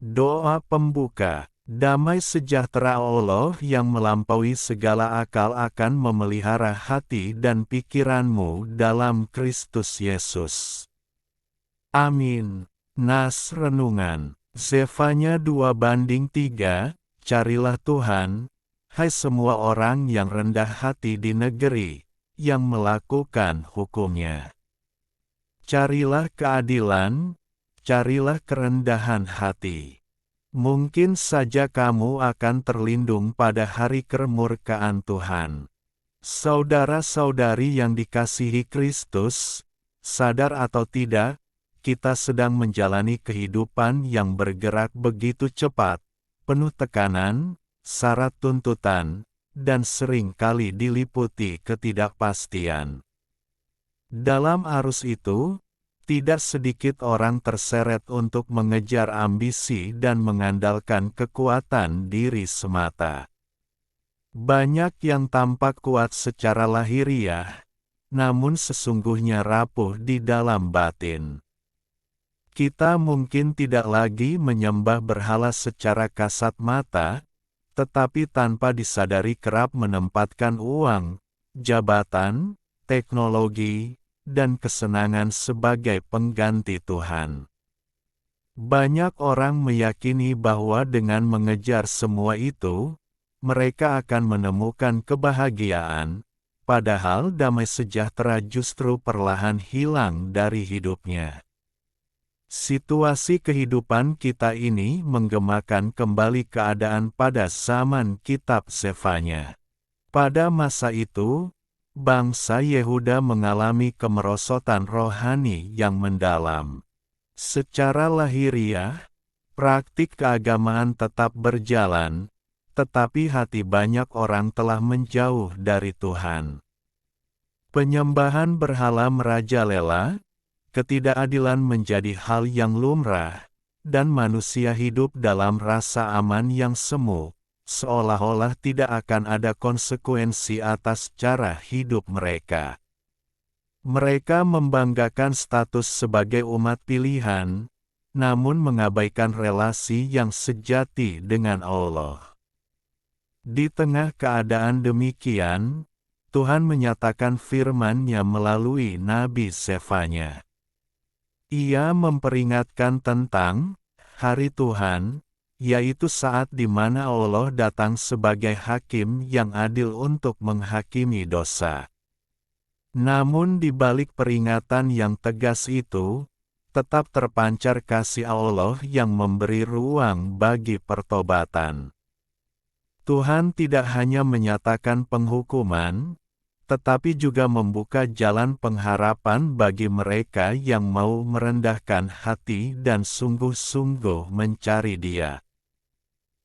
Doa pembuka. Damai sejahtera Allah yang melampaui segala akal akan memelihara hati dan pikiranmu dalam Kristus Yesus. Amin. Nas Renungan. Zefanya 2:3, Carilah Tuhan, hai semua orang yang rendah hati di negeri, yang melakukan hukum-Nya. Carilah keadilan, carilah kerendahan hati. Mungkin saja kamu akan terlindung pada hari kemurkaan Tuhan. Saudara-saudari yang dikasihi Kristus, sadar atau tidak, kita sedang menjalani kehidupan yang bergerak begitu cepat, penuh tekanan, syarat tuntutan, dan sering kali diliputi ketidakpastian. Dalam arus itu, tidak sedikit orang terseret untuk mengejar ambisi dan mengandalkan kekuatan diri semata. Banyak yang tampak kuat secara lahiriah, namun sesungguhnya rapuh di dalam batin. Kita mungkin tidak lagi menyembah berhala secara kasat mata, tetapi tanpa disadari kerap menempatkan uang, jabatan, teknologi, dan kesenangan sebagai pengganti Tuhan. Banyak orang meyakini bahwa dengan mengejar semua itu, mereka akan menemukan kebahagiaan, padahal damai sejahtera justru perlahan hilang dari hidupnya. Situasi kehidupan kita ini menggemakan kembali keadaan pada zaman kitab Zefanya. Pada masa itu, bangsa Yehuda mengalami kemerosotan rohani yang mendalam. Secara lahiriah, praktik keagamaan tetap berjalan, tetapi hati banyak orang telah menjauh dari Tuhan. Penyembahan berhala merajalela, ketidakadilan menjadi hal yang lumrah, dan manusia hidup dalam rasa aman yang semu, seolah-olah tidak akan ada konsekuensi atas cara hidup mereka. Mereka membanggakan status sebagai umat pilihan, namun mengabaikan relasi yang sejati dengan Allah. Di tengah keadaan demikian, Tuhan menyatakan firman-Nya melalui Nabi Zefanya. Ia memperingatkan tentang hari Tuhan, yaitu saat di mana Allah datang sebagai hakim yang adil untuk menghakimi dosa. Namun di balik peringatan yang tegas itu, tetap terpancar kasih Allah yang memberi ruang bagi pertobatan. Tuhan tidak hanya menyatakan penghukuman, tetapi juga membuka jalan pengharapan bagi mereka yang mau merendahkan hati dan sungguh-sungguh mencari Dia.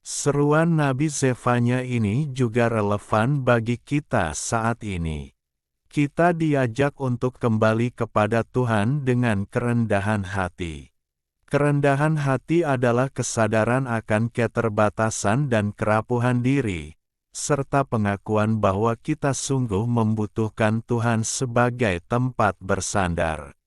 Seruan Nabi Zefanya ini juga relevan bagi kita saat ini. Kita diajak untuk kembali kepada Tuhan dengan kerendahan hati. Kerendahan hati adalah kesadaran akan keterbatasan dan kerapuhan diri, serta pengakuan bahwa kita sungguh membutuhkan Tuhan sebagai tempat bersandar.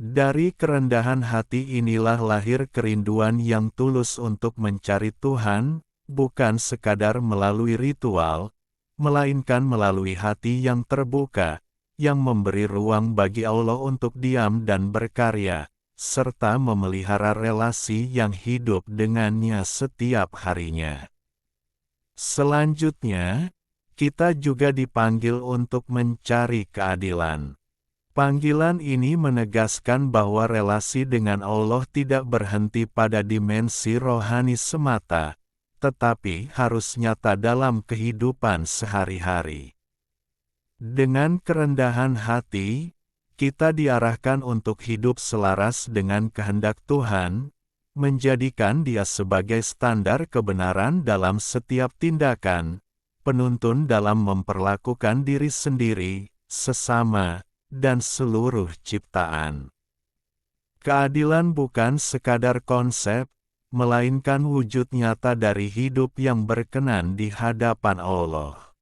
Dari kerendahan hati inilah lahir kerinduan yang tulus untuk mencari Tuhan, bukan sekadar melalui ritual, melainkan melalui hati yang terbuka, yang memberi ruang bagi Allah untuk diam dan berkarya, serta memelihara relasi yang hidup dengannya setiap harinya. Selanjutnya, kita juga dipanggil untuk mencari keadilan. Panggilan ini menegaskan bahwa relasi dengan Allah tidak berhenti pada dimensi rohani semata, tetapi harus nyata dalam kehidupan sehari-hari. Dengan kerendahan hati, kita diarahkan untuk hidup selaras dengan kehendak Tuhan, menjadikan Dia sebagai standar kebenaran dalam setiap tindakan, penuntun dalam memperlakukan diri sendiri, sesama, dan seluruh ciptaan. Keadilan bukan sekadar konsep, melainkan wujud nyata dari hidup yang berkenan di hadapan Allah.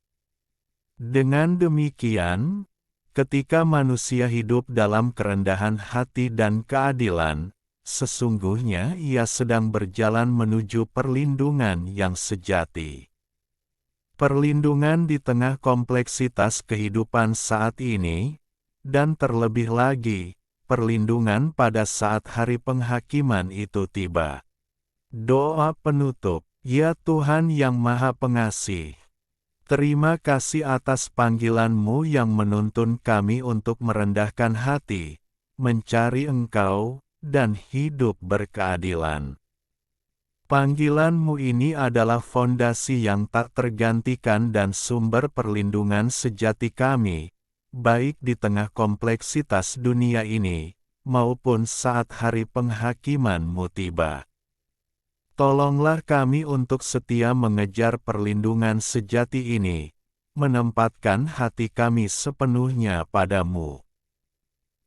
Dengan demikian, ketika manusia hidup dalam kerendahan hati dan keadilan, sesungguhnya ia sedang berjalan menuju perlindungan yang sejati. Perlindungan di tengah kompleksitas kehidupan saat ini, dan terlebih lagi, perlindungan pada saat hari penghakiman itu tiba. Doa penutup. Ya Tuhan yang Maha Pengasih, terima kasih atas panggilan-Mu yang menuntun kami untuk merendahkan hati, mencari Engkau, dan hidup berkeadilan. Panggilan-Mu ini adalah fondasi yang tak tergantikan dan sumber perlindungan sejati kami, baik di tengah kompleksitas dunia ini, maupun saat hari penghakiman-Mu tiba. Tolonglah kami untuk setia mengejar perlindungan sejati ini, menempatkan hati kami sepenuhnya padamu.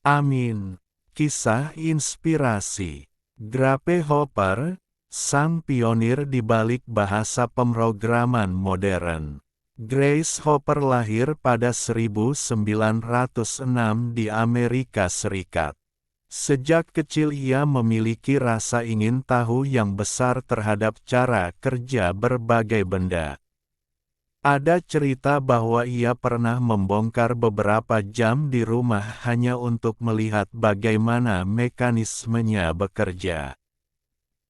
Amin. Kisah inspirasi. Grape Hopper, sang pionir di balik bahasa pemrograman modern. Grace Hopper lahir pada 1906 di Amerika Serikat. Sejak kecil ia memiliki rasa ingin tahu yang besar terhadap cara kerja berbagai benda. Ada cerita bahwa ia pernah membongkar beberapa jam di rumah hanya untuk melihat bagaimana mekanismenya bekerja.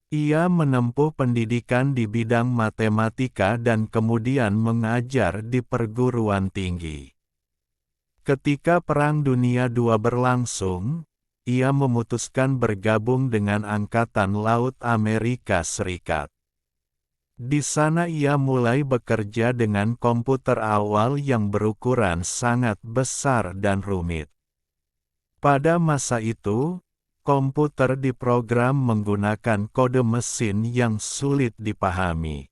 Ia menempuh pendidikan di bidang matematika dan kemudian mengajar di perguruan tinggi. Ketika Perang Dunia II berlangsung, ia memutuskan bergabung dengan Angkatan Laut Amerika Serikat. Di sana ia mulai bekerja dengan komputer awal yang berukuran sangat besar dan rumit. Pada masa itu, komputer diprogram menggunakan kode mesin yang sulit dipahami.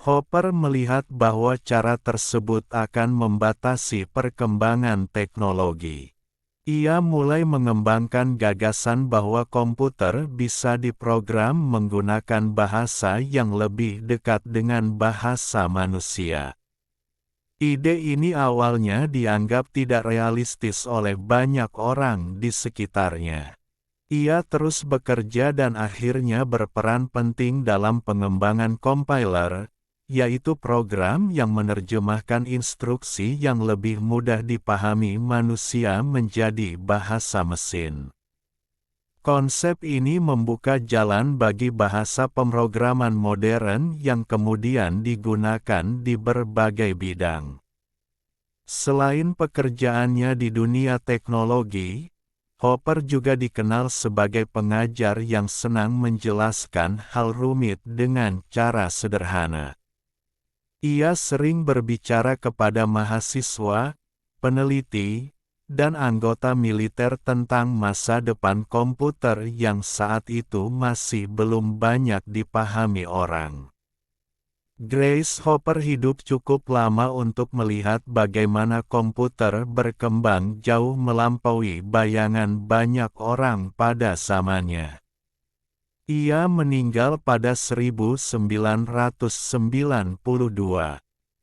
Hopper melihat bahwa cara tersebut akan membatasi perkembangan teknologi. Ia mulai mengembangkan gagasan bahwa komputer bisa diprogram menggunakan bahasa yang lebih dekat dengan bahasa manusia. Ide ini awalnya dianggap tidak realistis oleh banyak orang di sekitarnya. Ia terus bekerja dan akhirnya berperan penting dalam pengembangan compiler, yaitu program yang menerjemahkan instruksi yang lebih mudah dipahami manusia menjadi bahasa mesin. Konsep ini membuka jalan bagi bahasa pemrograman modern yang kemudian digunakan di berbagai bidang. Selain pekerjaannya di dunia teknologi, Hopper juga dikenal sebagai pengajar yang senang menjelaskan hal rumit dengan cara sederhana. Ia sering berbicara kepada mahasiswa, peneliti, dan anggota militer tentang masa depan komputer yang saat itu masih belum banyak dipahami orang. Grace Hopper hidup cukup lama untuk melihat bagaimana komputer berkembang jauh melampaui bayangan banyak orang pada zamannya. Ia meninggal pada 1992.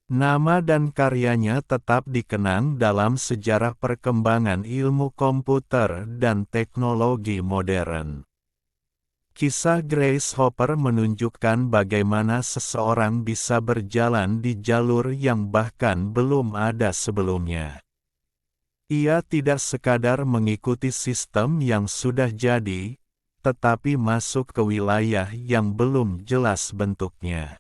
Nama dan karyanya tetap dikenang dalam sejarah perkembangan ilmu komputer dan teknologi modern. Kisah Grace Hopper menunjukkan bagaimana seseorang bisa berjalan di jalur yang bahkan belum ada sebelumnya. Ia tidak sekadar mengikuti sistem yang sudah jadi, tetapi masuk ke wilayah yang belum jelas bentuknya.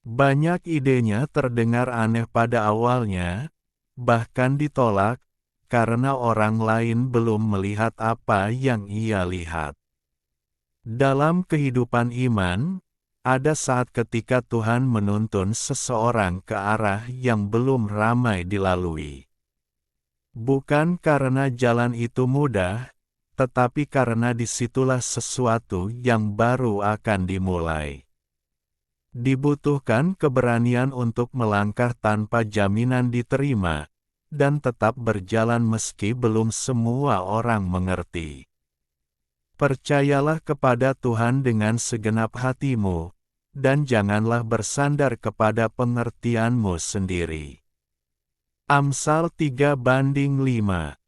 Banyak idenya terdengar aneh pada awalnya, bahkan ditolak, karena orang lain belum melihat apa yang ia lihat. Dalam kehidupan iman, ada saat ketika Tuhan menuntun seseorang ke arah yang belum ramai dilalui. Bukan karena jalan itu mudah, tetapi karena disitulah sesuatu yang baru akan dimulai. Dibutuhkan keberanian untuk melangkah tanpa jaminan diterima, dan tetap berjalan meski belum semua orang mengerti. Percayalah kepada Tuhan dengan segenap hatimu, dan janganlah bersandar kepada pengertianmu sendiri. Amsal 3:5